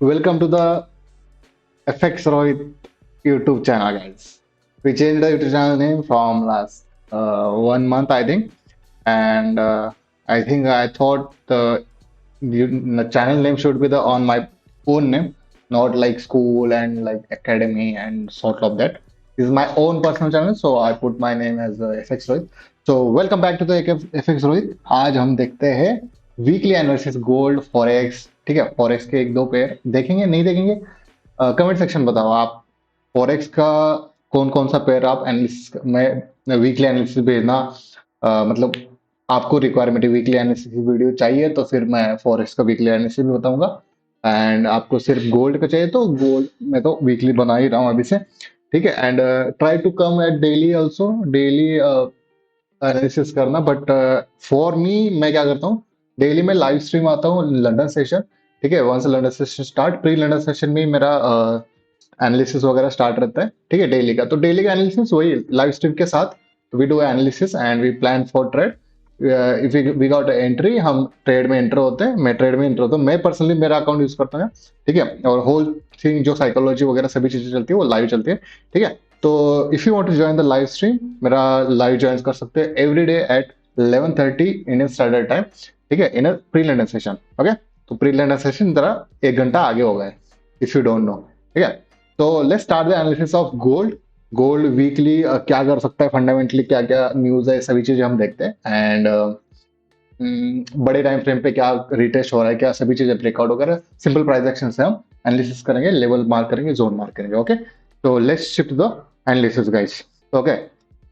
Welcome to the FX Rohit YouTube channel, guys. We changed the YouTube channel name from last 1 month, I think, and I thought the channel name should be the on my own name, not like school and like academy and sort of that. This is my own personal channel, so I put my name as FX Rohit. So welcome back to the FX Rohit. आज हम देखते हैं weekly analysis gold forex. ठीक है, forex के एक दो pair देखेंगे, नहीं देखेंगे? कमेंट सेक्शन बताओ आप फॉरेक्स का कौन कौन सा पेयर आप एनालिसिस में वीकली एनालिसिस भेजना। मतलब आपको रिक्वायरमेंट है वीकली एनालिसिस की वीडियो चाहिए तो फिर मैं फॉरेक्स का वीकली एनालिसिस भी बताऊंगा। एंड आपको सिर्फ गोल्ड का चाहिए तो गोल्ड मैं तो वीकली बना ही रहा हूँ अभी से। ठीक है, and try to come at daily also, daily analysis करना। बट फॉर मी मैं क्या करता हूँ, डेली में लाइव स्ट्रीम आता हूँ लंदन सेशन। ठीक है, once London session start, pre London session में मेरा एनालिसिस वगैरह स्टार्ट रहता है। ठीक है, डेली का तो डेली का एनालिसिस वही लाइव स्ट्रीम के साथ we do analysis and we plan for trade. If we got entry, हम ट्रेड में एंटर होते हैं, मैं ट्रेड में एंटर होता हूँ। मैं पर्सनली मेरा अकाउंट यूज करता हूँ। ठीक है, और होल थिंग जो साइकोलॉजी वगैरह सभी चीजें चलती है वो लाइव चलती है। ठीक है, तो if you want to join the live stream, मेरा लाइव ज्वाइन कर सकते हैं every day at 11:30 Indian standard time. ठीक है, in a pre London session. Okay, तो प्री लंडन सेशन जरा 1 घंटा आगे हो गए इफ यू डोंट नो। ठीक है, तो let's start the analysis of gold. Gold weekly क्या कर सकता है, फंडामेंटली क्या क्या न्यूज है, सभी चीजें हम देखते हैं। एंड बड़े टाइम फ्रेम पे क्या रिटेस्ट हो रहा है, क्या सभी चीजें ब्रेकआउट वगैरह सिंपल प्राइस एक्शन से हम एनालिसिस करेंगे, लेवल मार्क करेंगे, जोन मार्क करेंगे। ओके, तो let's shift the analysis guys. Okay,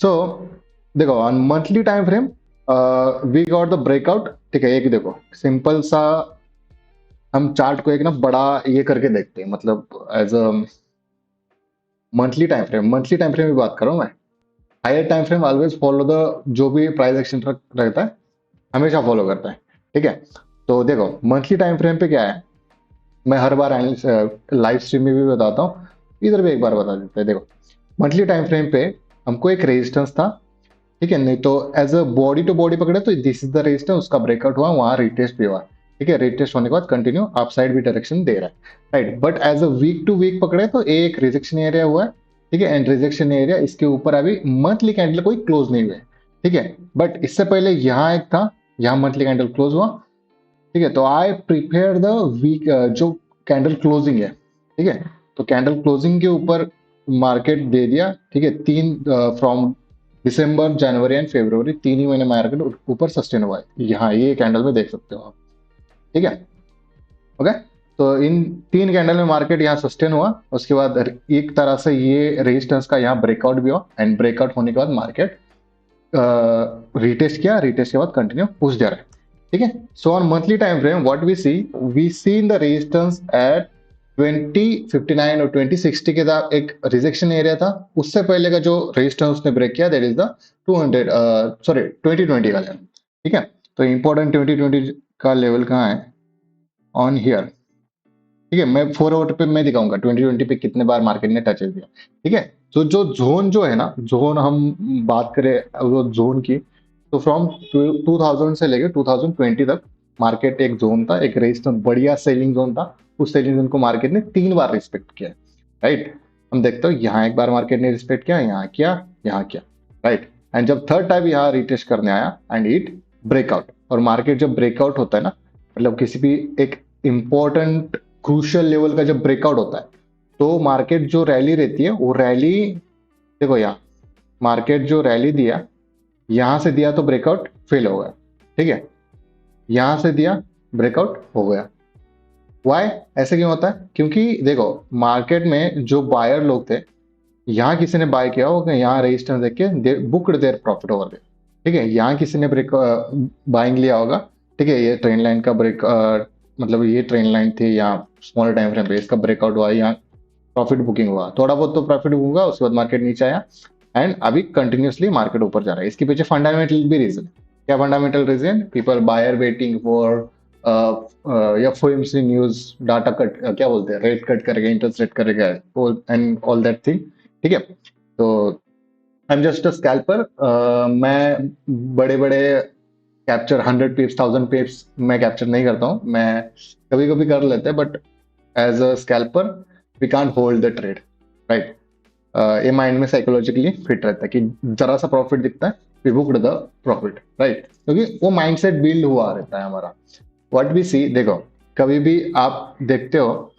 so देखो on monthly time frame we got the breakout. ठीक है, एक देखो सिंपल सा हम चार्ट को एक ना बड़ा ये करके देखते हैं, मतलब as a monthly time frame की बात कर रहा हूँ मैं। Higher time frame always follow the जो भी प्राइस एक्शन रहता है हमेशा फॉलो करता है। ठीक है, तो देखो मंथली टाइम फ्रेम पे क्या है, मैं हर बार लाइव स्ट्रीम में भी बताता हूँ, इधर भी एक बार बता देते हैं। देखो मंथली टाइम फ्रेम पे हमको एक रेजिस्टेंस था। ठीक है, नहीं तो as a body to body पकड़े तो दिस इज द रेजिस्टेंस, उसका ब्रेकआउट हुआ, वहां रिटेस्ट भी हुआ। ठीक है, रिटेस्ट होने के बाद कंटिन्यू अप साइड भी डायरेक्शन दे रहा है, right. But as a week to week पकड़े तो एक रिजेक्शन एरिया हुआ है। ठीक है, एंड रिजेक्शन एरिया इसके ऊपर अभी मंथली कैंडल कोई क्लोज नहीं हुए। ठीक है, बट इससे पहले यहाँ एक था, यहाँ मंथली कैंडल क्लोज हुआ। ठीक है, तो आई प्रिपेयर द वीक जो कैंडल क्लोजिंग है। ठीक है, तो कैंडल क्लोजिंग के ऊपर मार्केट दे दिया। ठीक है, तीन फ्रॉम दिसंबर, जनवरी एंड फरवरी, 3 ही महीने मार्केट ऊपर सस्टेन हुआ है, यहाँ ये कैंडल में देख सकते हो आप। ठीक है, ओके, तो इन 3 कैंडल में मार्केट यहाँ सस्टेन हुआ। उसके बाद एक तरह से ये रेजिस्टेंस का यहाँ ब्रेकआउट भी हुआ, एंड ब्रेकआउट होने के बाद मार्केट रिटेस्ट किया, रिटेस्ट के बाद कंटिन्यू पुश दे रहा है। ठीक है, so on monthly time frame what we see in the resistance at 2059 और 2060 के साथ एक रिजेक्शन एरिया था। उससे पहले का जो रेजिस्टेंस उसने ब्रेक किया दैट इज द 2020 का लेवल। ठीक है, तो इंपॉर्टेंट 2020 का लेवल कहाँ है, ऑन हियर। ठीक है, मैं 4 आवर पे मैं दिखाऊंगा 2020 पे कितने बार मार्केट ने टच दिया। ठीक है, तो जो जोन जो है ना, जोन हम बात करें वो जोन की, तो फ्रॉम 2000 से लेके 2020 तक मार्केट एक जोन था, एक रेजिस्टेंस बढ़िया सेलिंग जोन था। उस सेलिंग जोन को मार्केट ने 3 बार रिस्पेक्ट किया, राइट। हम देखते हो यहाँ एक बार मार्केट ने रिस्पेक्ट किया, यहाँ किया, यहाँ किया, राइट। एंड जब थर्ड टाइम यहाँ रिटेस्ट करने आया एंड इट ब्रेकआउट, और मार्केट जब ब्रेकआउट होता है ना, मतलब किसी भी एक इंपॉर्टेंट क्रूशियल लेवल का जब ब्रेकआउट होता है तो मार्केट जो रैली रहती है वो रैली, देखो यहाँ मार्केट जो रैली दिया, यहां से दिया तो ब्रेकआउट फेल हो गया। ठीक है, यहां से दिया ब्रेकआउट हो गया। वाई ऐसे क्यों होता है, क्योंकि देखो मार्केट में जो बायर लोग थे, यहाँ किसी ने बाय किया होगा, यहाँ रेजिस्टेंस देख के booked there profit over there. ठीक है, यहाँ किसी ने ब्रेक बाइंग लिया होगा। ठीक है, ये ट्रेंड लाइन का ब्रेक, मतलब ये ट्रेंड लाइन थी, यहाँ स्मॉल टाइम फ्रेम पे इसका ब्रेकआउट हुआ, यहाँ प्रॉफिट बुकिंग हुआ, थोड़ा बहुत तो प्रॉफिट होगा। उसके बाद मार्केट नीचे आया एंड अभी कंटिन्यूसली मार्केट ऊपर जा रहा है। इसके पीछे फंडामेंटल भी रीजन, क्या fundamental reason, people buyer waiting for FOMC news, data cut, क्या बोलते हैं, रेट कट करेगा, इंटरेस्ट रेट करेगा एंड ऑल दैट थिंग। ठीक है, तो I am just a scalper. मैं बड़े बड़े कैप्चर 100 पिप्स 1000 पिप्स मैं कैप्चर नहीं करता हूँ, मैं कभी कभी कर लेते हैं, but as a scalper we can't hold the trade, right. ये माइंड में साइकोलॉजिकली फिट रहता है कि जरा सा प्रॉफिट दिखता है, we booked the profit, right, क्योंकि वो माइंडसेट बिल्ड हुआ रहता है हमारा। व्हाट वी सी, देखो, कभी भी आप देखते हो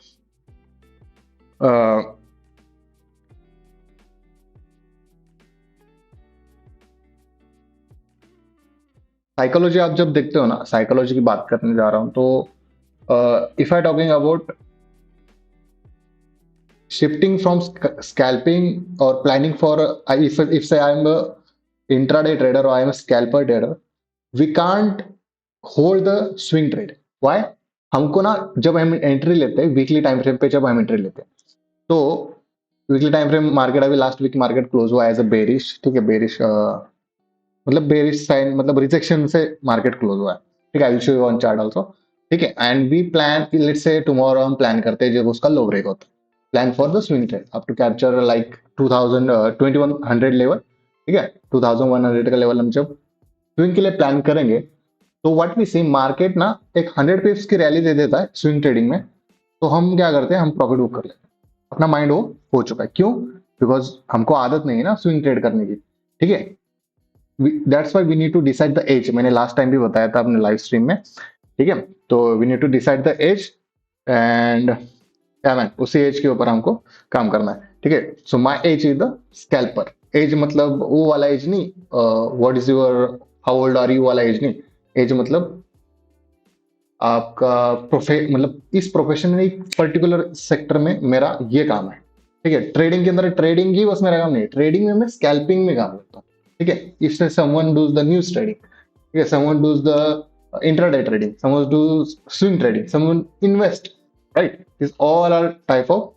साइकोलॉजी, आप जब देखते हो ना, साइकोलॉजी की बात करने जा रहा हूं तो if I talking about shifting from scalping or planning for if say I'm a intraday trader or I'm a scalper trader, we can't hold the swing trade. Why? हमको ना, जब हम एंट्री लेते हैं वीकली टाइम फ्रेम पे, जब हम entry लेते हैं तो वीकली टाइम फ्रेम मार्केट, अभी लास्ट वीक मार्केट क्लोज हुआ एज अ बेरिश, ठीक है, बेरिश मतलब बेरिश साइन, मतलब रिजेक्शन से मार्केट क्लोज हुआ है, ठीक है, I will show you on chart also, ठीक है। And we plan, let's say tomorrow हम प्लान करते हैं जब उसका लो ब्रेक होता है, plan for the swing trade up to capture like 2100 level, ठीक है, 2100 का लेवल हम जब स्विंग के लिए प्लान करेंगे, तो व्हाट वी सी, मार्केट ना एक 100 पिप्स की रैली दे देता है स्विंग ट्रेडिंग में, तो हम क्या करते हैं, हम प्रॉफिट बुक कर लेते हैं, अपना माइंड वो हो चुका है, क्यों? बिकॉज हमको आदत नहीं है ना स्विंग ट्रेड करने की, ठीक है। That's why we need to decide the edge, मैंने लास्ट टाइम भी बताया था अपने लाइव स्ट्रीम में, ठीक है। तो we need to decide the edge and क्या मैन, उसी एज के ऊपर हमको काम करना है, ठीक है। So my edge is the scalper edge, मतलब वो वाला एज नहीं, what is your, how old are you वाला एज नहीं, एज मतलब आपका मतलब इस प्रोफेशन में, एक पर्टिकुलर सेक्टर में मेरा ये काम है, ठीक है। ट्रेडिंग के अंदर ट्रेडिंग ही बस मेरा काम नहीं है, ट्रेडिंग में मैं स्कैल्पिंग में काम करता हूँ, ठीक है। इससे someone does the news trading, ठीक है, someone does the intraday trading, someone does swing trading, someone invest, right, this all are type of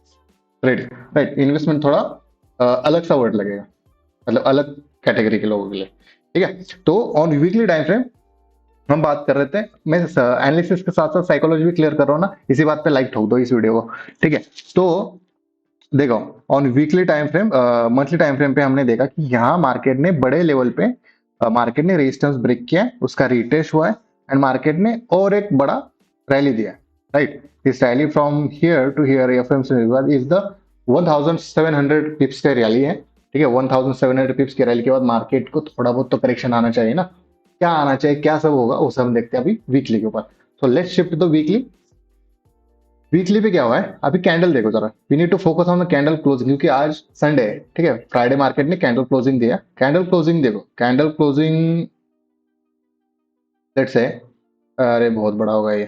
trading, right. Investment थोड़ा अलग सा वर्ड लगेगा, मतलब अलग कैटेगरी के लोगों के लिए, ठीक है। तो ऑन वीकली टाइम फ्रेम हम बात कर रहे थे, मैं एनालिसिस के साथ साथ साइकोलॉजी भी क्लियर कर रहा हूँ ना, इसी बात पे लाइक ठोक दो इस वीडियो को, ठीक है। तो देखो, on weekly time frame, monthly time frame पे हमने देखा कि यहाँ मार्केट ने बड़े लेवल पे मार्केट ने रेजिस्टेंस ब्रेक किया है, उसका रिटेस्ट हुआ है, एंड मार्केट ने और एक बड़ा रैली दिया, right. This rally from here to here FMC is the 1700 pips की रैली है, ठीक है। 1700 पिप्स की रैली के बाद मार्केट को थोड़ा बहुत तो करेक्शन आना चाहिए ना, क्या आना चाहिए, क्या सब होगा, वो सब हम देखते हैं अभी वीकली के ऊपर। तो let's shift the weekly. Weekly पे क्या हुआ है, अभी कैंडल देखो जरा, we need to focus on the candle closing, क्योंकि आज संडे है, ठीक है, फ्राइडे मार्केट ने कैंडल क्लोजिंग दिया, कैंडल क्लोजिंग देखो, कैंडल क्लोजिंग लेट्स से, अरे बहुत बड़ा होगा ये,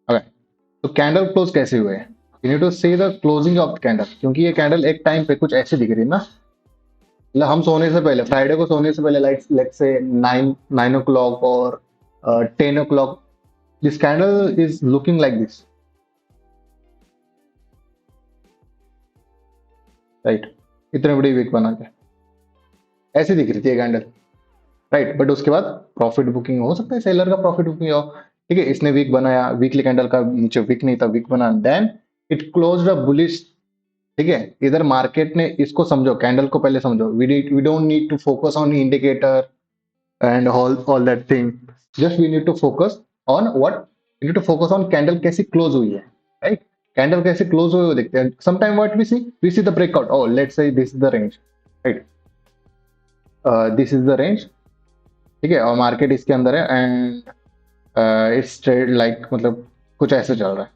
ओके। तो कैंडल क्लोज कैसे हुए, you need to see the closing of the candle, क्योंकि ये कैंडल एक टाइम पे कुछ ऐसे दिख रही है ना, मतलब हम सोने से पहले, फ्राइडे को सोने से पहले, लाइक लेट्स से 9 o'clock और 10 o'clock, this candle is looking like this, right, इतने बड़ी वीक बना के ऐसे दिख रही थी कैंडल, राइट। बट उसके बाद प्रॉफिट बुकिंग हो सकता है, सेलर का प्रॉफिट बुकिंग हो, ठीक है, इसने वीक बनाया, वीकली कैंडल का नीचे वीक नहीं था, वीक बना, then it closed a bullish, ठीक है। इधर मार्केट ने इसको समझो, कैंडल को पहले समझो, we don't need to focus on indicator and all that thing, just we need to focus on what, we need to focus on candle कैसी क्लोज हुई है, राइट। कैंडल कैसे क्लोज हुए वो देखते हैं, sometime what we see the breakout, oh let's say this is the range, right, this is the range, ठीक है, और मार्केट इसके अंदर है, एंड इट्स ट्रेड लाइक, मतलब कुछ ऐसे चल रहा है,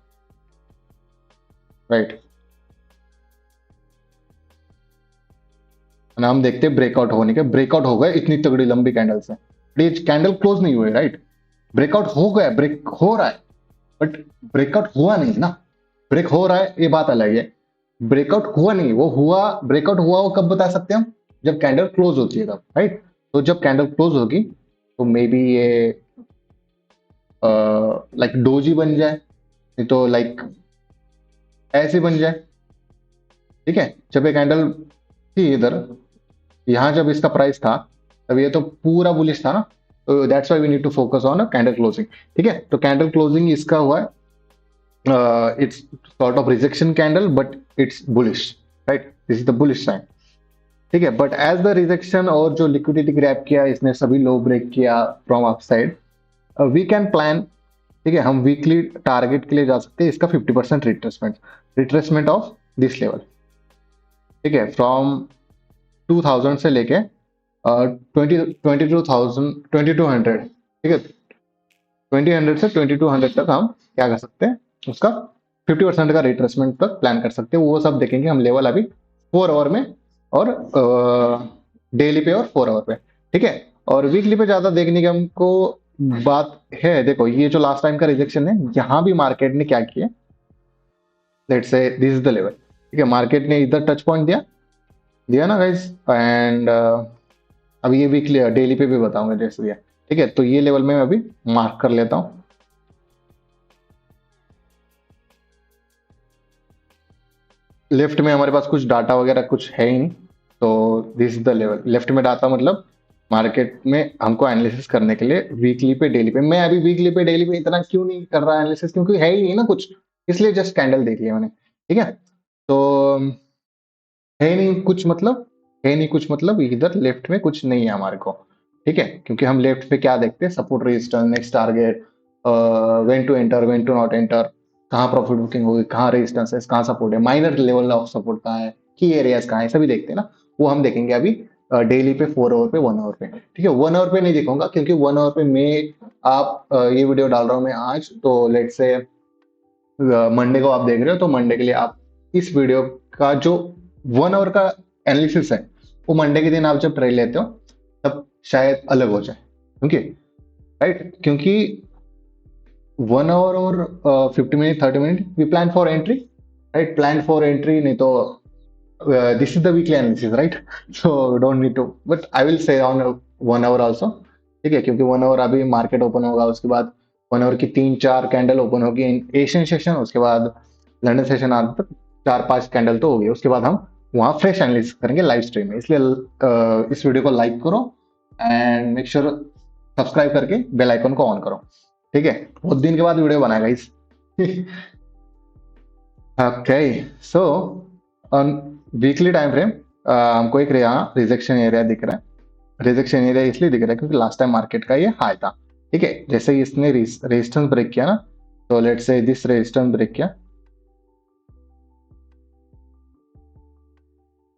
राइट। हम देखते हैं ब्रेकआउट होने के, ब्रेकआउट हो गए इतनी तगड़ी लंबी कैंडल से, ये कैंडल क्लोज नहीं हुए, राइट, ब्रेकआउट हो गया, ब्रेक हो रहा है, बट ब्रेकआउट हुआ नहीं ना, ब्रेक हो रहा है ये बात अलग है, ब्रेकआउट हुआ नहीं, वो हुआ, ब्रेकआउट हुआ वो कब बता सकते हैं हम, जब कैंडल क्लोज होती है तब, राइट। तो जब कैंडल क्लोज होगी तो मे बी ये लाइक डोजी बन जाए, नहीं तो लाइक ऐसे बन जाए, ठीक है। जब ये कैंडल थी इधर, यहाँ जब इसका प्राइस था, तब ये तो पूरा बुलिश था ना, तो that's why we need to focus on candle closing, ठीक है। तो कैंडल क्लोजिंग इसका हुआ है, it's sort of rejection candle but it's bullish, right, this is the bullish sign, ठीक है। बट एज द रिजेक्शन और जो लिक्विडिटी ग्रैब किया इसने, सभी लो ब्रेक किया from upside, we can plan ठीक है, हम वीकली टारगेट के लिए जा सकते हैं इसका 50% रिट्रेसमेंट ऑफ दिस लेवल। ठीक है, फ्रॉम 2000 से लेके 22,000 ठीक है, 2000 से 2200 तक हम क्या कर सकते हैं, उसका 50% का रिट्रेसमेंट तक प्लान कर सकते हैं। वो सब देखेंगे हम लेवल अभी 4 आवर में, और डेली पे और 4 आवर पे। ठीक है, और वीकली पे ज्यादा देखने की हमको बात है। देखो ये जो लास्ट टाइम का रिजेक्शन है, यहाँ भी मार्केट ने क्या किया, let's say this is the level. ठीक है, मार्केट ने इधर टच पॉइंट दिया दिया ना गाइस, एंड अब ये वीकली डेली पे भी बताऊंगा जैसे दिया। ठीक है, तो ये लेवल में मैं अभी मार्क कर लेता हूँ। लेफ्ट में हमारे पास कुछ डाटा वगैरह कुछ है ही नहीं, तो this is the level. Left में डाटा मतलब मार्केट में हमको एनालिसिस करने के लिए वीकली पे डेली पे, मैं अभी वीकली पे डेली पे इतना क्यों नहीं कर रहा एनालिसिस, क्योंकि है ही नहीं ना कुछ, इसलिए जस्ट कैंडल देख लिया मैंने। ठीक है, तो है नहीं कुछ मतलब, है नहीं कुछ मतलब इधर लेफ्ट में कुछ नहीं है हमारे को। ठीक है, क्योंकि हम लेफ्ट पे क्या देखते हैं, support resistance next target, when to enter when to not enter, कहाँ प्रॉफिट बुकिंग होगी, कहाँ रेजिस्टेंस है, कहाँ सपोर्ट है, माइनर लेवल ऑफ सपोर्ट कहाँ है, की एरियाज कहाँ है, सभी देखते हैं ना। वो हम देखेंगे अभी डेली पे, 4 आवर पे, 1 आवर पे। ठीक है, 1 आवर पे नहीं देखूंगा, क्योंकि 1 आवर पे मैं आप ये वीडियो डाल रहा हूँ मैं आज, तो लेट से मंडे को आप देख रहे हो, तो मंडे के लिए आप इस वीडियो का जो 1 आवर का एनालिसिस है, वो मंडे के दिन आप जब ट्रेड लेते हो तब शायद अलग हो जाए, क्योंकि राइट, क्योंकि 1 आवर और 50 minute 30 minute we plan for entry, right, plan for entry, नहीं तो this is the weekly analysis, right. So don't need to, but I will say on 1 hour also. ठीक है, क्योंकि 1 आवर अभी मार्केट ओपन होगा, उसके बाद 1 आवर की 3-4 कैंडल ओपन होगी एशियन सेशन, उसके बाद लंदन सेशन आने तक 4-5 कैंडल तो होगी, उसके बाद हम वहाँ फ्रेश एनालिसिस करेंगे लाइव स्ट्रीम में। इसलिए इस वीडियो को लाइक करो एंड मेक श्योर सब्सक्राइब करके बेल आइकन को ऑन करो। ठीक है, बहुत दिन के बाद वीडियो बनाएगा इस okay, so on weekly time frame हमको एक यहाँ रिजेक्शन एरिया दिख रहा है। रिजेक्शन एरिया इसलिए दिख रहा है क्योंकि लास्ट टाइम मार्केट का ये हाई था। ठीक है, जैसे ही इसने रेजिस्टेंस ब्रेक किया ना, तो let's say this resistance break किया।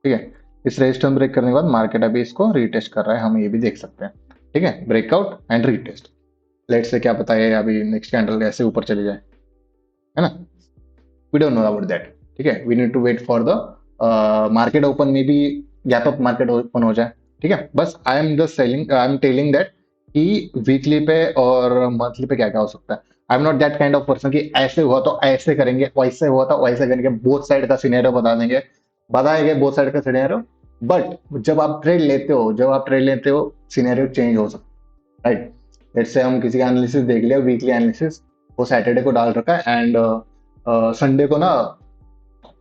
ठीक है, इस रेजिस्टेंस ब्रेक करने के बाद मार्केट अभी इसको रीटेस्ट कर रहा है, हम ये भी देख सकते हैं। ठीक है, breakout and retest, let's say क्या पता है अभी नेक्स्ट कैंडल ऐसे ऊपर चली जाए, है ना, we don't know about that. ठीक है, we need to wait for the market open, में भी गैप अप मार्केट ओपन हो जाए। ठीक है, बस आई am just selling, I am telling that कि वीकली पे और मंथली पे क्या क्या हो सकता है। आई am not that kind of person कि ऐसे हुआ तो ऐसे करेंगे, वैसे हुआ तो वैसे करेंगे, बोथ साइड का सिनेरियो बताएंगे बोथ साइड का सिनेरियो। बट जब आप ट्रेड लेते हो, सिनेरियो चेंज हो सकता है, राइट। लेट्स से हम किसी का एनालिसिस देख लिया, वीकली एनालिसिस, वो सैटरडे को डाल रखा है एंड संडे को ना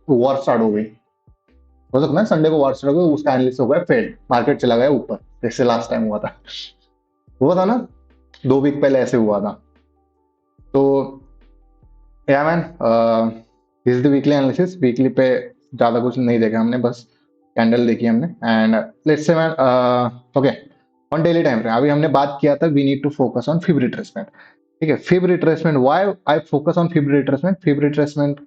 वॉर स्टार्ट हो गई, हो सकता है संडे को वॉर स्टार्ट हो गई, उसका एनालिसिस हो गया फेल, मार्केट चला गया ऊपर, जैसे लास्ट टाइम हुआ था ना 2 वीक पहले ऐसे हुआ था। तो या man, this is the weekly analysis. Weekly पे ज्यादा कुछ नहीं देखा हमने, बस कैंडल देखी हमने and let's say man, okay, on daily time frame अभी हमने बात किया था, we need to focus on fib retracement. ठीक है, fib retracement, why I focus on fib retracement. Fib retracement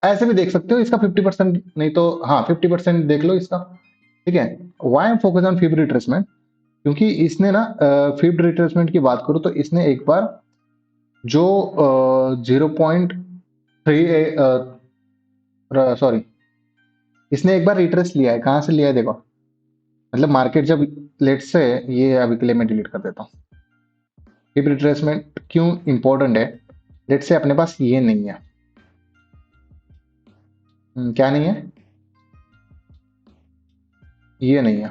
ऐसे भी देख सकते हो, इसका 50% नहीं तो हाँ 50% देख लो इसका। ठीक है, why I focus on fib retracement, क्योंकि इसने ना फिब रिट्रेसमेंट की बात करूं तो इसने एक बार जो 0.3, सॉरी, इसने एक बार रिट्रेस लिया है, कहाँ से लिया है देखो, मतलब मार्केट जब, लेट से ये अभी के लिए मैं डिलीट कर देता हूँ। फिब रिट्रेसमेंट क्यों इंपॉर्टेंट है, लेट से अपने पास ये नहीं है, क्या नहीं है, ये नहीं है,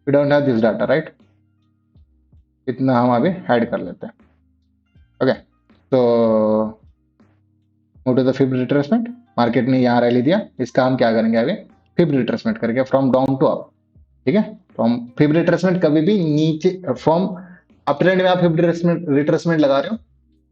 we don't have this data, right. इतना हम अभी ऐड कर लेते हैं। ओके, तो to the fib retracement, market ने यहाँ रैली दिया, इसका हम क्या करेंगे अभी, फिब रिट्रेसमेंट करके फ्रॉम डाउन टू अप। ठीक है, फ्रॉम फिब रिट्रेसमेंट कभी भी नीचे, फ्रॉम अप ट्रेंड में आप फिब रिट्रेसमेंट लगा रहे हो,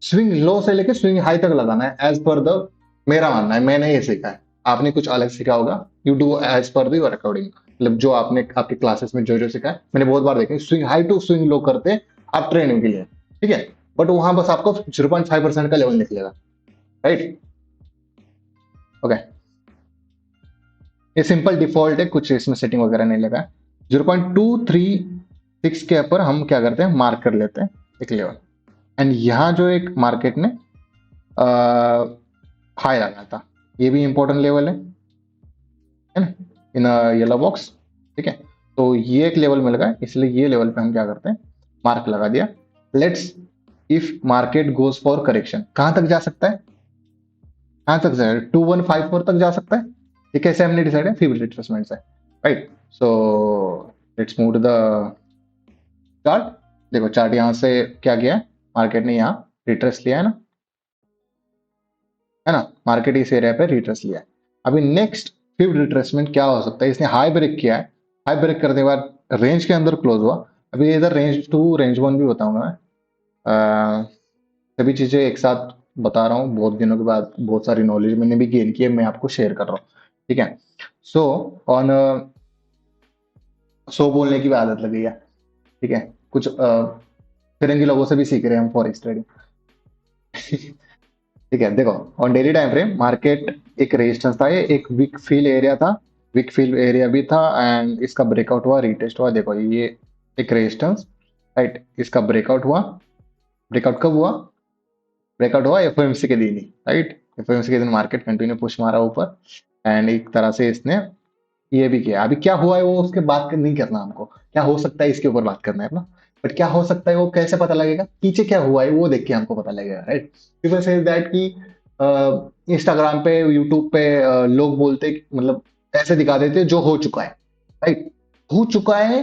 स्विंग लो से लेके स्विंग हाई तक लगाना है, एज पर द, मेरा मानना है, मैंने ये सीखा है, आपने कुछ अलग सीखा होगा, you do as per the your according. मतलब जो आपने आपके क्लासेस में जो जो सीखा है, मैंने बहुत बार देखा, swing high to swing low करते आप ट्रेनिंग के लिए, ठीक है, बट वहां बस आपको 0.5% का लेवल निकलेगा, राइट। ओके, ये सिंपल डिफॉल्ट है, कुछ इसमें सेटिंग वगैरह नहीं लगा है। 0.236 के ऊपर हम क्या करते हैं, मार्क कर लेते हैं एक लेवल, एंड यहाँ जो एक मार्केट ने हाई लगा था, ये भी इंपॉर्टेंट लेवल है ना, इन येलो बॉक्स, ठीक है। तो ये एक लेवल मिल गया, इसलिए ये लेवल पे हम क्या करते हैं, मार्क लगा दिया। Let's, if market goes for correction, कहां तक जा सकता है, कहां तक जाए, 2154 तक जा सकता है। ये कैसे हमने डिसाइड है, फिबोनाची रिट्रेसमेंट से, right. So let's move to the chart. देखो चार्ट यहां से क्या किया है, मार्केट ने यहाँ रिट्रेस लिया है ना, मार्केट इस एरिया पे रिट्रेस लिया है। अभी नेक्स्ट फिफ्थ रिट्रेसमेंट क्या हो सकता है, इसने हाई ब्रेक किया है, हाई ब्रेक करने के बाद रेंज के अंदर क्लोज हुआ। अभी इधर रेंज टू रेंज वन भी बताऊंगा मैं, सभी चीजें एक साथ बता रहा हूँ, बहुत दिनों के बाद बहुत सारी नॉलेज मैंने भी गेन की है, मैं आपको शेयर कर रहा हूँ, ठीक है। सो ऑन, सो बोलने की भी आदत लगी है, ठीक है, कुछ फिरंगी लोगों से भी सीख रहे हैं हम फॉरेक्स ट्रेडिंग। ठीक है, देखो on daily time frame market एक रेजिस्टेंस था, ये एक वीक फील एरिया था, वीक फील एरिया भी था, एंड इसका ब्रेकआउट हुआ, रीटेस्ट हुआ। देखो ये एक रेजिस्टेंस, राइट, इसका ब्रेकआउट हुआ। ब्रेकआउट कब हुआ, ब्रेकआउट हुआ एफओएमसी के दिन ही, राइट। एफओएमसी के दिन मार्केट कंटिन्यू पुश मारा ऊपर, एंड एक तरह से इसने ये भी किया। अभी क्या हुआ है वो उसके बात नहीं करना हमको, क्या हो सकता है इसके ऊपर बात करना है अपना, बट क्या हो सकता है वो कैसे पता लगेगा, पीछे क्या हुआ है वो देख के हमको पता लगेगा, राइट। पीपल से दैट कि इंस्टाग्राम पे, यूट्यूब पे लोग बोलते मतलब ऐसे दिखा देते जो हो चुका है, राइट। हो चुका है,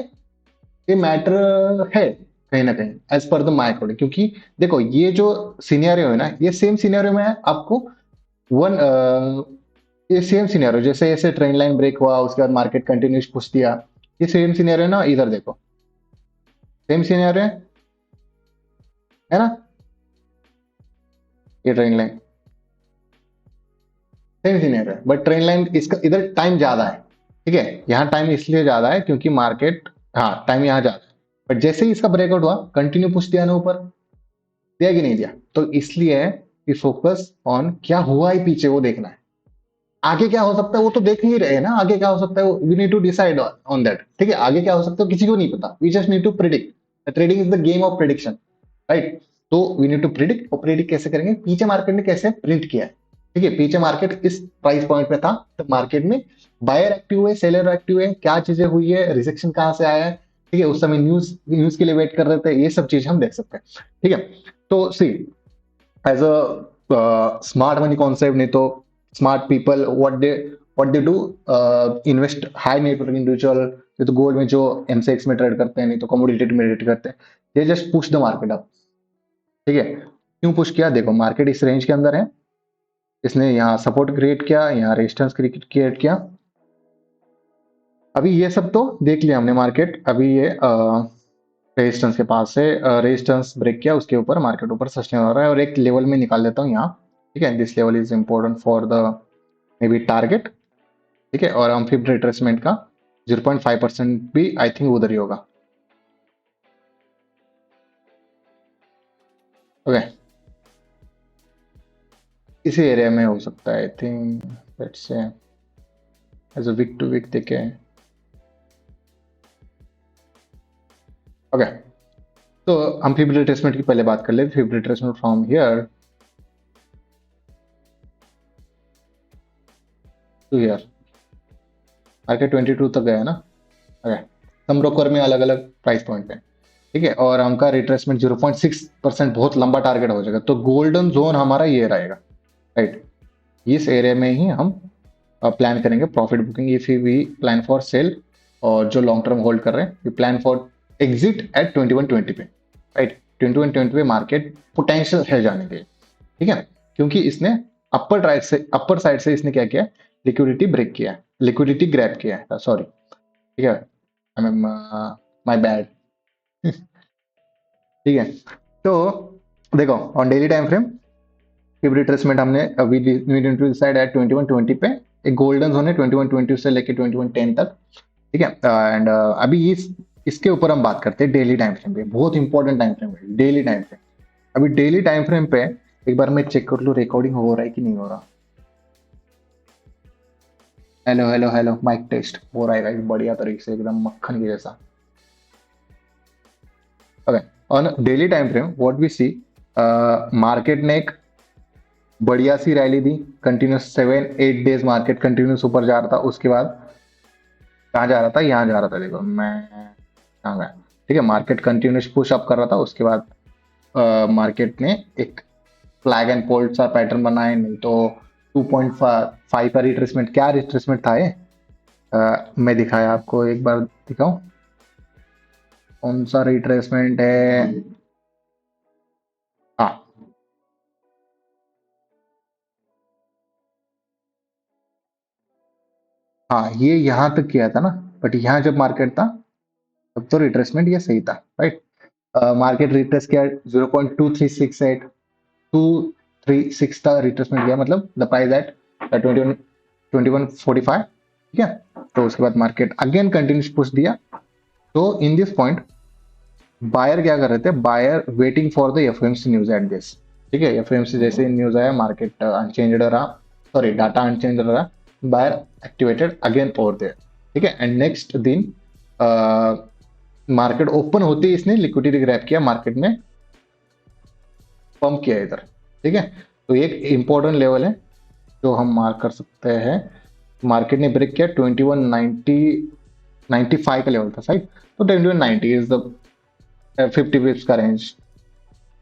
ये मैटर है कहीं ना कहीं as per the my according, क्योंकि देखो ये जो सिनेरियो है ना, ये सेम सिनेरियो में आपको वन, ये सेम सिनेरियो जैसे ऐसे ट्रेंड लाइन ब्रेक हुआ, उसके बाद मार्केट कंटिन्यूस पुश दिया, ये सेम सिनेरियो ना, इधर देखो सेम सिनेरियो है ना, ये ट्रेंड लाइन सेम सिनेरियो है, बट ट्रेंड लाइन इसका इधर टाइम ज्यादा है, ठीक है। यहाँ टाइम इसलिए ज्यादा है क्योंकि मार्केट, हाँ टाइम यहाँ ज्यादा है, बट जैसे ही इसका ब्रेकआउट हुआ कंटिन्यू पुश दिया ना ऊपर, दिया कि नहीं दिया, तो इसलिए कि फोकस ऑन क्या हुआ है पीछे वो देखना है। आगे क्या हो सकता है वो तो देख ही रहे हैं ना, आगे क्या हो सकता है we need to decide on that, ठीक है। आगे क्या हो सकता है किसी को नहीं पता, we just need to predict, trading is the game of prediction, right. तो वी नीड टू प्रिडिक्ट, और प्रिडिक्ट कैसे करेंगे, पीछे मार्केट ने कैसे प्रिंट किया है, ठीक है। पीछे मार्केट इस प्राइस पॉइंट पे था, तो मार्केट में बायर एक्टिव है, सेलर एक्टिव है, क्या चीजें हुई है, रिजेक्शन कहाँ से आया है, ठीक है। उस समय न्यूज न्यूज के लिए वेट कर रहे थे, ये सब चीज हम देख सकते हैं, ठीक है। तो see, edge a smart money concept, नहीं तो smart people what they do, invest high network individual, ये तो गोल्ड में जो एमसीएक्स में ट्रेड करते हैं, नहीं तो कमोडिटी में ट्रेड करते हैं, ये just push the market up, ठीक है। क्यों पुश किया, देखो मार्केट इस रेंज के अंदर है, इसने यहाँ सपोर्ट क्रिएट किया, यहाँ रेजिस्टेंस क्रिएट किया। अभी ये सब तो देख लिया हमने, मार्केट अभी ये रेजिस्टेंस के पास से रेजिस्टेंस ब्रेक किया, उसके ऊपर मार्केट ऊपर सस्टेन हो रहा है, और एक लेवल में निकाल लेता हूँ यहाँ, ठीक है। This level is important for the may be target, ठीक है। और हम फिफ्थ रिट्रेसमेंट का 0.5% भी आई थिंक उधर ही होगा, ओके। इसी एरिया में हो सकता है I think, let's say as a week to week देखें, ओके। तो हम फिफ्थ रिट्रेसमेंट की पहले बात कर ले, fifth retracement from here to here, market 22 तक गया है ना, ओके। हम ब्रोकर में अलग अलग प्राइस पॉइंट पे, ठीक है, और हमका रिट्रेसमेंट 0.6% बहुत लंबा टारगेट हो जाएगा, तो गोल्डन जोन हमारा ये रहेगा, राइट। इस एरिया में ही हम प्लान करेंगे profit booking, if we plan for sell, और जो लॉन्ग टर्म होल्ड कर रहे हैं we plan for exit at 2120 पे, राइट। 2120 पे मार्केट पोटेंशियल है जाने के लिए, ठीक है, क्योंकि इसने अपर साइड से इसने क्या किया, लिक्विडिटी ब्रेक किया, लिक्विडिटी ग्रैब किया है, सॉरी, ठीक है, आई मीन माय बैड, ठीक है। तो देखो ऑन डेली टाइम फ्रेम फिर रिट्रेसमेंट हमने we need to decide at 2120 पे, एक गोल्डन जोन है 2120 से लेके 2110 तक, ठीक है। एंड अभी इसके ऊपर हम बात करते हैं डेली टाइम फ्रेम पे, बहुत इंपॉर्टेंट टाइम फ्रेम है डेली टाइम फ्रेम। अभी डेली टाइम फ्रेम पे एक बार मैं चेक कर लूँ रिकॉर्डिंग हो रहा है कि नहीं हो रहा। Hello hello hello, mic test हो रहा है गाइस, बढ़िया तरीके से एकदम मक्खन की जैसा। Okay, on daily time frame what we see, market ने एक बढ़िया सी रैली दी, कंटिन्यूस 7-8 डेज मार्केट कंटिन्यूस ऊपर जा रहा था। उसके बाद कहाँ जा रहा था, यहाँ जा रहा था, देखो मैं कहाँ गया। ठीक है, मार्केट कंटिन्यूस पुश अप कर रहा था। उसके बाद मार्केट ने एक फ्लैग एंड फोल्ड सा पैटर्न बनाए, नहीं तो 2.5 का रिट्रेसमेंट, क्या रिट्रेसमेंट था ये, मैं दिखाया आपको, एक बार दिखाऊं कौन सा रिट्रेसमेंट है। हाँ हाँ, ये यहाँ तक किया था ना, बट यहाँ जब मार्केट था तब तो रिट्रेसमेंट ये सही था, राइट। मार्केट रिट्रेस किया 0.2368, 236 का रिट्रेसमेंट किया, मतलब द प्राइस एट 2145। ठीक है, तो उसके बाद मार्केट अगेन कंटिन्यूस पुश दिया। तो इन दिस पॉइंट बायर क्या कर रहे थे, buyer waiting for the FOMC news at this. ठीक है, एफओएमसी जैसे न्यूज आया, मार्केट अनचेंज्ड रहा, सॉरी डाटा अनचेंज्ड रहा, buyer activated again over there. ठीक है, एंड नेक्स्ट दिन मार्केट ओपन होते ही इसने लिक्विडिटी ग्रैब किया, मार्केट में पंप किया इधर। ठीक है, तो एक इंपॉर्टेंट लेवल है जो हम मार्क कर सकते हैं। मार्केट ने ब्रेक किया 2190 95 का लेवल था साइड, तो 2190 इज द 50 पिप्स का रेंज।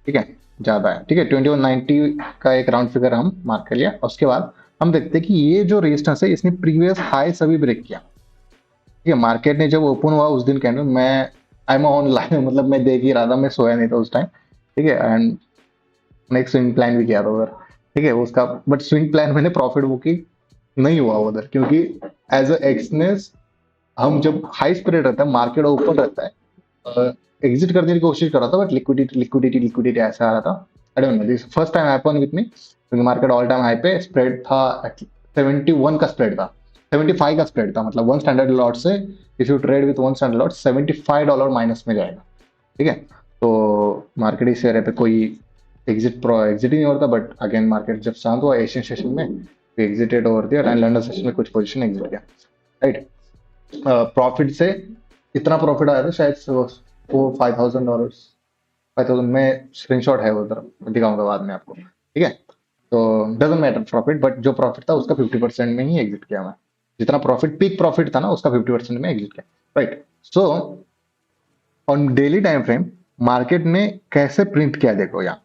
ठीक है, ज्यादा है। ठीक है, 2190 का एक राउंड फिगर हम मार्क कर लिया। उसके बाद हम देखते हैं कि ये जो रेजिस्टेंस है इसने प्रीवियस हाई सभी ब्रेक किया। ठीक है, मार्केट ने जब ओपन हुआ उस दिन कैंडल, मैं आई एम ऑनलाइन मतलब मैं देख ही रहा था, मैं सोया नहीं था उस टाइम। ठीक है, एंड नेक्स्ट स्विंग प्लान भी किया था उधर। ठीक है, उसका बट स्विंग प्लान मैंने प्रॉफिट बुकिंग नहीं हुआ उधर, क्योंकि एज अ एक्सनेस हम जब हाई स्प्रेड रहता है, मार्केट ओपन रहता है, एग्जिट करने की कोशिश कर रहा था, बट लिक्विडिटी लिक्विडिटी लिक्विडिटी ऐसा आ रहा था। I don't know, this first time happen with me, क्योंकि मार्केट ऑल टाइम हाई पे स्प्रेड था, 71 का स्प्रेड था, 75 का स्प्रेड था, मतलब वन स्टैंडर्ड लॉट से if you trade with one standard lot $75 minus में जाएगा। ठीक है, तो मार्केट इस एरिया पे कोई एग्जिट ही नहीं हो रहा था, बट अगेन मार्केट जब शांत हुआ एशियन सेशन में, एग्जिटेड ओवर दिया, एंड लंडन सेशन में कुछ पोजीशन एग्जिट किया, राइट। प्रॉफिट से इतना प्रॉफिट आया था शायद वो $5,000, 5,000 में स्क्रीनशॉट है उधर, दिखाऊंगा बाद में आपको। ठीक है, तो डजेंट मैटर प्रॉफिट, बट जो प्रॉफिट था उसका 50% में ही एग्जिट किया मैं। जितना प्रॉफिट पीक प्रॉफिट था ना उसका 50% में एग्जिट किया, right. So on daily time frame market ने कैसे प्रिंट किया, देखो यहाँ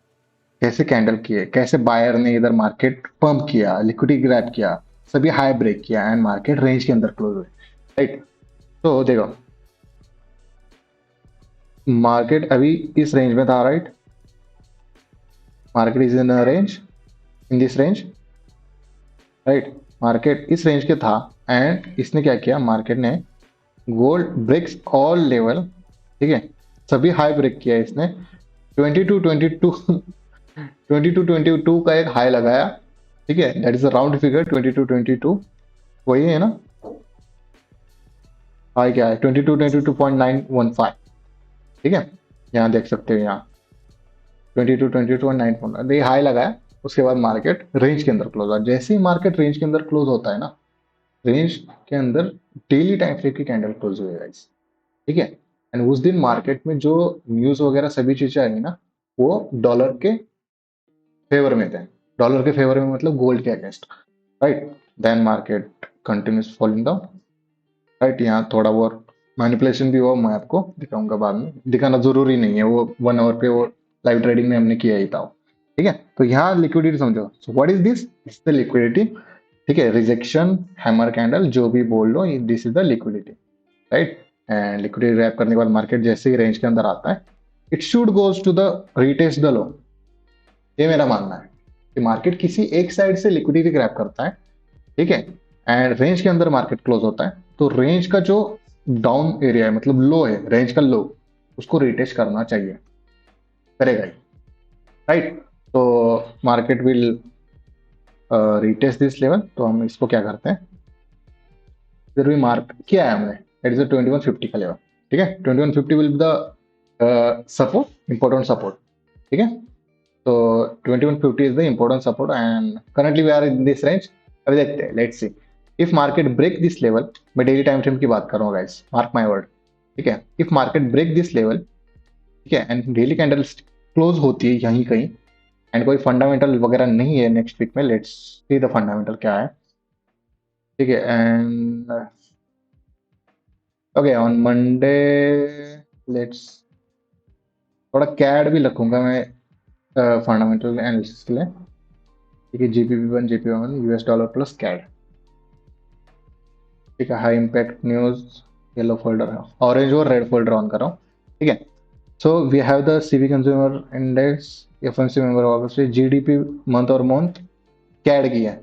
कैसे कैंडल किए, कैसे बायर ने इधर मार्केट पंप किया, लिक्विडिटी ग्रैब किया, सभी हाई ब्रेक किया, एंड मार्केट रेंज के अंदर क्लोज हुए, राइट। तो देखो मार्केट अभी इस रेंज में था, right. Market is in range, in this range, right. Market इस रेंज के था, एंड इसने क्या किया, मार्केट ने गोल्ड ब्रेक्स ऑल लेवल। ठीक है, सभी हाई ब्रेक किया इसने, 22 का एक हाई लगाया। ठीक है, that is a round figure, 22 वही है ना, हाई क्या है 22.915। ठीक है, यहाँ देख सकते हो, यहाँ 22.915 ये हाई लगाया। उसके बाद मार्केट रेंज के अंदर क्लोज हुआ। जैसे ही मार्केट रेंज के अंदर क्लोज होता है ना, रेंज के अंदर डेली टाइम फ्रेम की कैंडल क्लोज हुई गाइस। ठीक है, एंड उस दिन मार्केट में जो न्यूज वगैरह सभी चीजें आई ना, वो डॉलर के फेवर में थे। डॉलर के फेवर में मतलब गोल्ड के against, right. Then market continuous falling down, right. यहाँ थोड़ा बहुत मैनिपुलेशन भी हुआ, मैं आपको दिखाऊंगा बाद में, दिखाना जरूरी नहीं है, वो 1 आवर पे वो लाइव ट्रेडिंग में हमने किया ही था। ठीक है, तो यहाँ लिक्विडिटी समझो, so what is this, it's the liquidity. ठीक है, रिजेक्शन, हैमर कैंडल, जो भी बोल लो, this is the liquidity, right. And liquidity grab करने के बाद मार्केट जैसे ही रेंज के अंदर आता है, it should goes to the retest the low. ये मेरा मानना है कि मार्केट किसी एक साइड से लिक्विडिटी ग्रैब करता है, ठीक है, एंड रेंज के अंदर मार्केट क्लोज होता है, तो रेंज का जो डाउन एरिया है, मतलब लो है, रेंज का लो, उसको रिटेस्ट करना चाहिए, करेगा ही, राइट। तो market will retest this level, तो हम इसको क्या करते हैं, फिर भी मार्क किया है हमने, दैट इज 2150 का लेवल। ठीक है, 2150 will be the support, important support. ठीक है, तो 2150 is the important support and currently we are in this range. अभी देखते हैं, let's see if market break this level. मैं डेली टाइम फ्रेम की बात कर रहा हूँ गाइस, मार्क माय वर्ड। ठीक है, if market break this level, ठीक है, एंड डेली कैंडल क्लोज होती है यहीं कहीं एंड कोई फंडामेंटल वगैरह नहीं है नेक्स्ट वीक में, लेट्स सी द फंडामेंटल क्या है। ठीक है, and okay on Monday let's, थोड़ा कैड भी रखूंगा मैं फंडामेंटल एनालिसिस के लिए। ठीक है, GBP 1 GBP 1 US dollar plus CAD. ठीक है, high impact news yellow folder है, ऑरेंज और रेड फोल्डर ऑन कर रहा हूँ। ठीक है, so we have the CV consumer index, FMC member obviously, GDP month और मंथ कैड की है।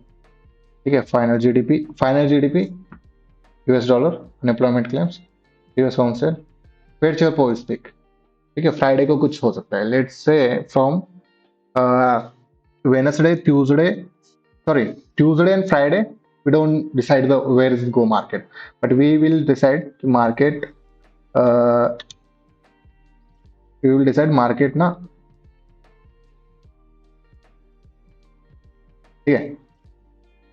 ठीक है, final GDP US dollar, unemployment claims, US council, fed chair point pick. ठीक है, फ्राइडे को कुछ हो सकता है, let's say from Wednesday Tuesday, sorry, Tuesday and Friday we don't decide the where is go market, but we will decide market, uh, we will decide market ना। ठीक है,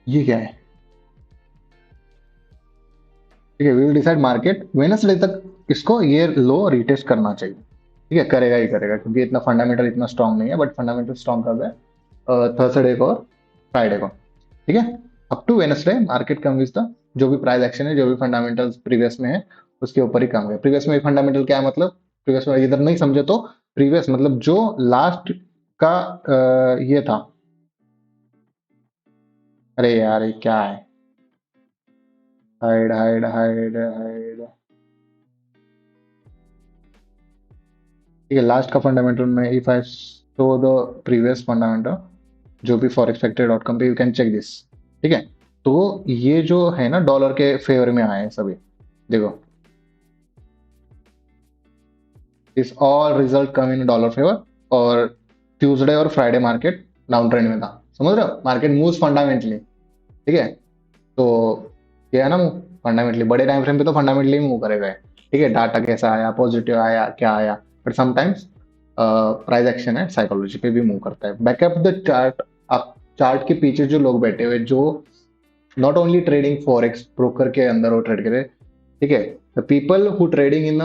ये क्या है? ठीक है, we will decide market Wednesday तक इसको ये लो रिटेस्ट करना चाहिए। ठीक है, करेगा ही करेगा क्योंकि इतना फंडामेंटल इतना स्ट्रांग नहीं है, बट फंडामेंटल स्ट्रांग कब है? थर्सडे को और फ्राइडे को। ठीक है, up to Wednesday market come with the, जो भी प्राइस एक्शन है, जो भी फंडामेंटल्स प्रीवियस में है उसके ऊपर ही कम है। प्रीवियस में फंडामेंटल क्या है मतलब, प्रीवियस में इधर नहीं समझे तो प्रीवियस मतलब जो लास्ट का ये था। अरे यार ये क्या है? Hide hide hide hide. ठीक है, लास्ट का फंडामेंटल में if I show the previous fundamental जो भी फॉरेक्स फैक्टरी डॉट कॉम पे यू कैन चेक दिस। ठीक है, तो ये जो है ना डॉलर के फेवर में आए हैं सभी, देखो this all result come in dollar favour. और ट्यूसडे और फ्राइडे मार्केट डाउन ट्रेंड में था, समझ रहे हो, मार्केट मूव्स फंडामेंटली। ठीक है, तो ये है ना मूव फंडामेंटली, बड़े टाइम फ्रेम पे तो फंडामेंटली मूव करेगा। ठीक है, डाटा कैसा आया, पॉजिटिव आया, क्या आया, बट समटाइम्स प्राइस एक्शन है साइकोलॉजी पे भी मूव करता है। बैकअप द चार्ट, आप चार्ट के पीछे जो लोग बैठे हुए जो not only trading forex broker के अंदर वो ट्रेड करे, ठीक है, the people who trading in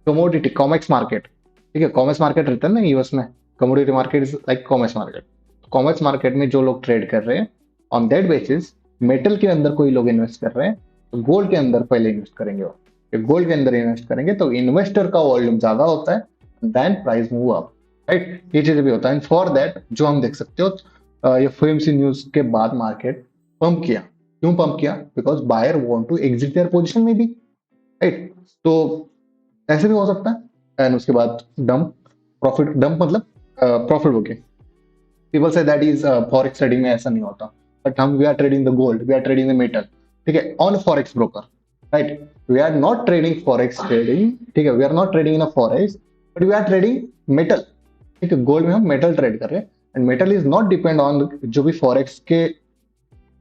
commodity COMEX market. ठीक है, कॉमर्स मार्केट रहता है ना यूएस में, commodity market is like commerce market. Commerce market में जो लोग ट्रेड कर रहे हैं ऑन दैट बेसिस, मेटल के अंदर कोई लोग इन्वेस्ट कर रहे हैं तो गोल्ड के अंदर पहले इन्वेस्ट करेंगे वो। गोल्ड के अंदर इन्वेस्ट करेंगे तो इन्वेस्टर का वॉल्यूम ज्यादा होता है, then price move up, right. ये चीज भी होता है, फॉर दैट जो हम देख सकते हो ये एफओएमसी न्यूज के बाद मार्केट पंप किया। क्यों पंप किया? Because buyer want to exit their position में भी, राइट। तो ऐसे भी हो सकता है एंड उसके बाद डंप, प्रॉफिट डंप मतलब profit booking. People say that is forex trading में ऐसा नहीं होता, बट हम we are trading the gold, we are trading the metal. ठीक है, on forex broker, right. We are not trading forex trading, ठीक है, we are not trading in a forex, but we are trading metal. ठीक है, gold में हम metal trade कर रहे हैं and metal is not depend on जो भी फॉरेक्स के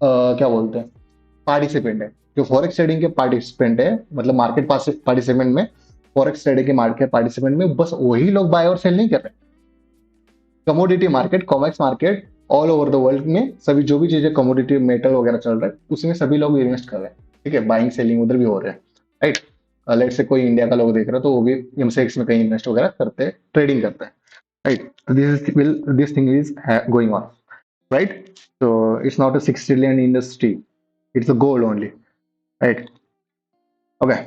क्या बोलते हैं पार्टिसिपेंट है। जो फॉरेक्स ट्रेडिंग के पार्टिसिपेंट है मतलब मार्केट पार्टिसिपेंट में, फॉरेक्स ट्रेडिंग के मार्केट पार्टिसिपेंट में बस वही लोग बाय और सेल नहीं कर रहे। Commodity market, COMEX market all over the world में सभी जो भी चीजें कमोडिटी मेटल वगैरह चल रहा है उसमें सभी लोग इन्वेस्ट कर रहे हैं। ठीक है, बाइंग सेलिंग उधर भी हो रहे हैं, राइट। लेट से कोई इंडिया का लोग देख रहा है तो वो भी एमसेक्स में कहीं इन्वेस्ट वगैरह करते हैं, ट्रेडिंग करते हैं, right. This thing is going on, right? So it's not a 6 trillion industry, it's a goal only, right? Okay.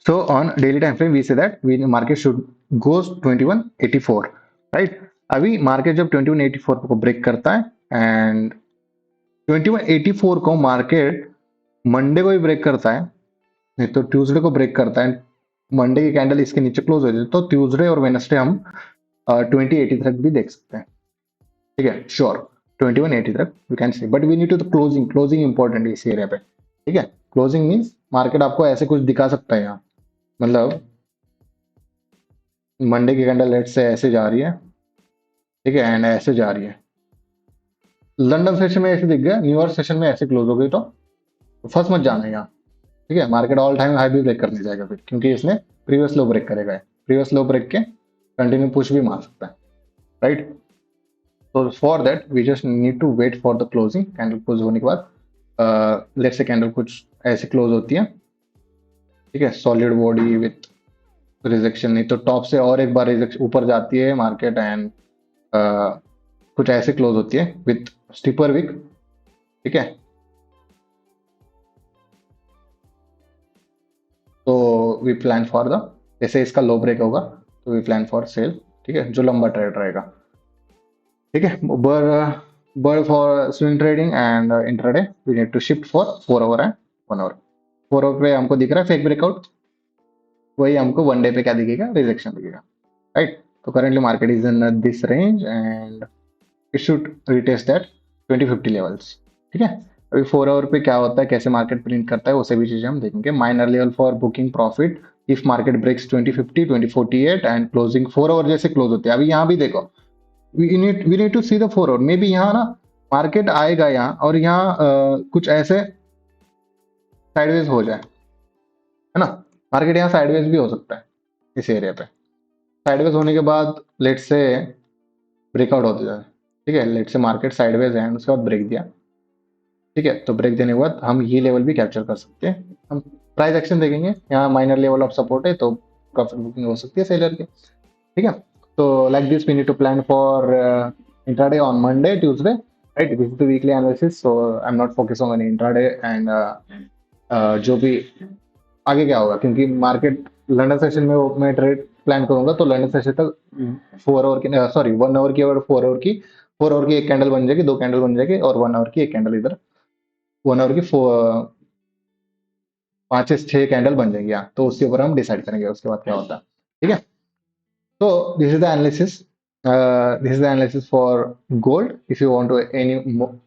So on daily time frame, we say that we market should goes 2184, right? अभी market जब 2184 को break करता है and 2184 को market Monday को ही break करता है, नहीं तो ट्यूसडे को ब्रेक करता है, मंडे की कैंडल इसके नीचे क्लोज हो जाती है, तो ट्यूसडे और वेडनेसडे हम 2080 तक भी देख सकते हैं। ठीक है, श्योर 2180 तक we can see, but we need to closing important इस एरिया पे। ठीक है, क्लोजिंग मींस मार्केट आपको ऐसे कुछ दिखा सकता है यहाँ, मतलब मंडे की कैंडल लेट से ऐसे जा रही है, ठीक है, एंड ऐसे जा रही है, लंदन सेशन में ऐसे दिख गया, न्यूयॉर्क सेशन में ऐसे क्लोज हो गई तो फंस मत जाना यहाँ, ठीक है, मार्केट ऑल टाइम हाई भी ब्रेक करने जाएगा फिर, क्योंकि इसने प्रीवियस लो ब्रेक करेगा, प्रीवियस लो ब्रेक के कंटिन्यू पुश भी मार सकता है, राइट। तो for that we just need to wait for the closing, candle close होने के बाद लेट्स से कैंडल कुछ ऐसे क्लोज होती है, ठीक है, सॉलिड बॉडी विथ रिजेक्शन, नहीं तो टॉप से और एक बार रिजेक्शन ऊपर जाती है मार्केट एंड कुछ ऐसे क्लोज होती है विथ स्टीपर विक, ठीक है। तो वी प्लान फॉर द, जैसे इसका लो ब्रेक होगा तो वी प्लान फॉर सेल, ठीक है, जो लंबा ट्रेड रहेगा, ठीक है। But for swing trading and intraday we need to shift for 4 hour and 1 hour. 4 hour पे हमको दिख रहा है फेक ब्रेकआउट, वही हमको वन डे पे क्या दिखेगा, रिजेक्शन दिखेगा, राइट। तो currently market is in this range and it should retest that 2050 levels, ठीक है। अभी 4 आवर पे क्या होता है, कैसे मार्केट प्रिंट करता है, वो सभी चीजें हम देखेंगे। Minor level for booking profit if market breaks 2050 2048 and closing 4 hour जैसे क्लोज होते हैं। अभी यहाँ भी देखो, we need to see the 4 hour, maybe यहाँ ना मार्केट आएगा यहाँ और यहाँ कुछ ऐसे साइडवेज हो जाए, है ना। मार्केट यहाँ साइडवेज भी हो सकता है इस एरिया पे, साइडवेज होने के बाद लेट से ब्रेकआउट होते जाए, ठीक है। लेट से मार्केट साइडवेज है, उसके बाद ब्रेक दिया, ठीक है। तो ब्रेक देने के बाद हम ये लेवल भी कैप्चर कर सकते हैं। हम प्राइस एक्शन देखेंगे, यहाँ माइनर लेवल ऑफ सपोर्ट है तो प्रॉफिट बुकिंग हो सकती है सेलर की, ठीक है। तो like this we need to plan for intraday on Monday Tuesday, right. This is the weekly analysis, so I am not focusing on intraday and जो भी आगे क्या होगा, क्योंकि मार्केट लंदन सेशन में मैं ट्रेड प्लान करूंगा तो लंदन सेशन तक 4 आवर की, सॉरी 1 आवर की और 4 आवर की, 4 आवर की एक कैंडल बन जाएगी, 2 कैंडल बन जाएगी और 1 आवर की एक कैंडल इधर, 1 आवर की 5 से 6 कैंडल बन जाएंगी यहाँ, तो उसके ऊपर हम डिसाइड करेंगे उसके बाद क्या होता है, ठीक है। तो this is the analysis, this is the analysis for gold. If you want to any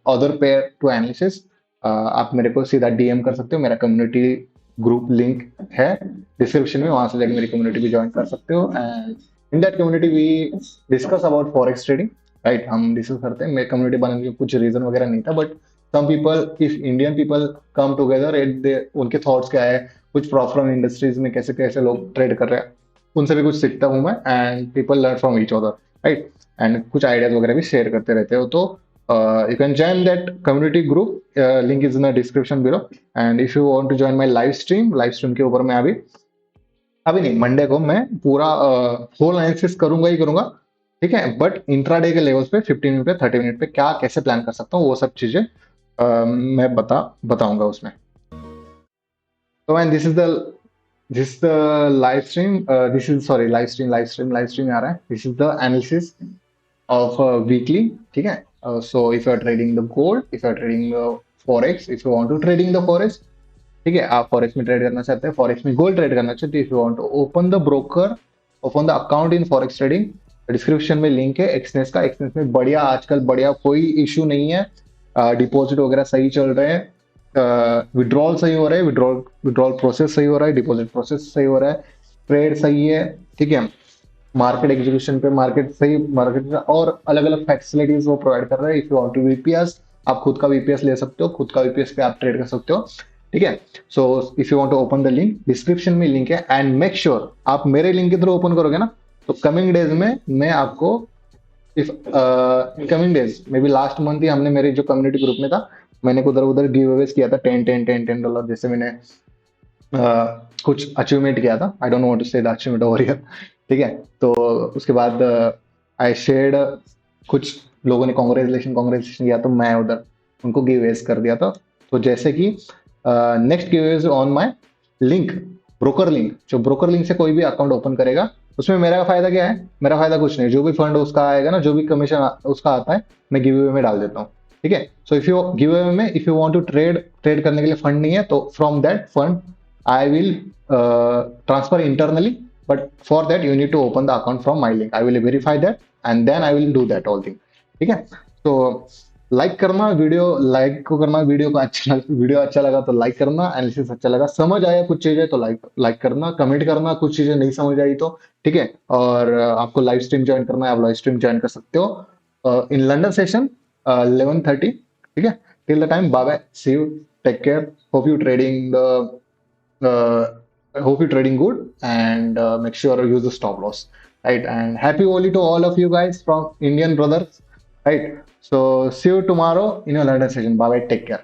other pair to analysis, आप मेरे को सीधा डीएम कर सकते हो, मेरा कम्युनिटी ग्रुप लिंक है डिस्क्रिप्शन में, वहां से जाकर मेरी कम्युनिटी भी ज्वाइन कर सकते हो and in that community we discuss about forex trading, right. हम डिस्कस करते हैं, मेरे कम्युनिटी बनाने के कुछ रीजन वगैरह नहीं था, but some people, if Indian people come together at they, उनके थॉट्स क्या है, कुछ प्रॉफिट इंडस्ट्रीज में कैसे कैसे लोग ट्रेड कर रहे हैं, उनसे भी कुछ सीखता हूँ मैं and people learn from each other, right. And कुछ आइडियाज वगैरह भी शेयर करते रहते हो, तो you can join that community group, link is in the description below. And if you want to join my live stream के ऊपर मैं अभी अभी नहीं, मंडे को मैं पूरा होल एनालिसिस करूंगा ही करूंगा, ठीक है। बट इंट्राडे के लेवल्स पे 15 मिनट पे 30 मिनट पे क्या कैसे प्लान कर सकता हूँ, वो सब चीजें मैं बताऊंगा उसमें। तो and this is the live stream, this is sorry live stream आ रहा है, this is the analysis of weekly, ठीक है। So if you are trading the gold, if you are trading forex, if you want to trading the forex, ठीक है, आप forex में trade करना चाहते हैं, फॉरेक्स में गोल्ड ट्रेड करना चाहते हैं, if you want to open the broker, open the account in forex trading, description में लिंक है एक्सनेस का। एक्सनेस में बढ़िया, आजकल बढ़िया, कोई इशू नहीं है, डिपॉजिट वगैरह सही चल रहे हैं, विड्रॉल सही हो रहा है, विड्रॉल प्रोसेस सही हो रहा है, डिपॉजिट प्रोसेस सही हो रहा है, ट्रेड सही है, ठीक है। मार्केट एग्जीक्यूशन पे मार्केट सही, मार्केट और अलग अलग फैसिलिटीज वो प्रोवाइड कर रहा है। If you want to VPS, आप खुद का वीपीएस ले सकते हो, खुद का वीपीएस पे आप ट्रेड कर सकते हो, ठीक है। So if you want to open the link, description में लिंक है एंड मेक श्योर आप मेरे लिंक के थ्रू ओपन करोगे ना, तो कमिंग डेज में मैं आपको, if in coming days maybe last month ही हमने मेरे जो कम्युनिटी ग्रुप में था, मैंने उधर उधर गिव अवेज किया था, 10 $10 जैसे मैंने कुछ अचीवमेंट किया था, आई डोंट वांट टू से द अचीवमेंट ओवर हियर, ठीक है। तो उसके बाद आई शेयर्ड, कुछ लोगों ने कांग्रेचुलेशन किया, तो मैं उधर उनको गिव अवेज कर दिया था। तो जैसे कि next give Awez on my link, broker link, जो ब्रोकर लिंक से कोई भी अकाउंट ओपन करेगा, उसमें मेरा फायदा क्या है, मेरा फायदा कुछ नहीं, जो भी फंड उसका आएगा ना, जो भी कमीशन उसका आता है, मैं गिव अवे में डाल देता हूँ, ठीक है। So if you give away में, if you want to trade करने के लिए फंड नहीं है, तो from that fund I will transfer internally, but for that you need to open the account from my link, I will verify that and then I will do that all thing, ठीक है। तो like करना video, like को करना video को, video अच्छा लगा तो लाइक करना, एनालिसिस अच्छा लगा, समझ आया कुछ चीजें तो लाइक करना, कमेंट करना, कुछ चीजें नहीं समझ आई तो, ठीक है। और आपको लाइव स्ट्रीम ज्वाइन करना है, आप लाइव स्ट्रीम ज्वाइन कर सकते हो इन लंडन सेशन 11:30, ठीक है। Till the time, bye bye, see you, take care, hope you trading the I hope you're trading good, and make sure you use the stop loss. Right. And happy Holi to all of you guys from Indian brothers. Right. So see you tomorrow in your London session. Bye bye. Take care.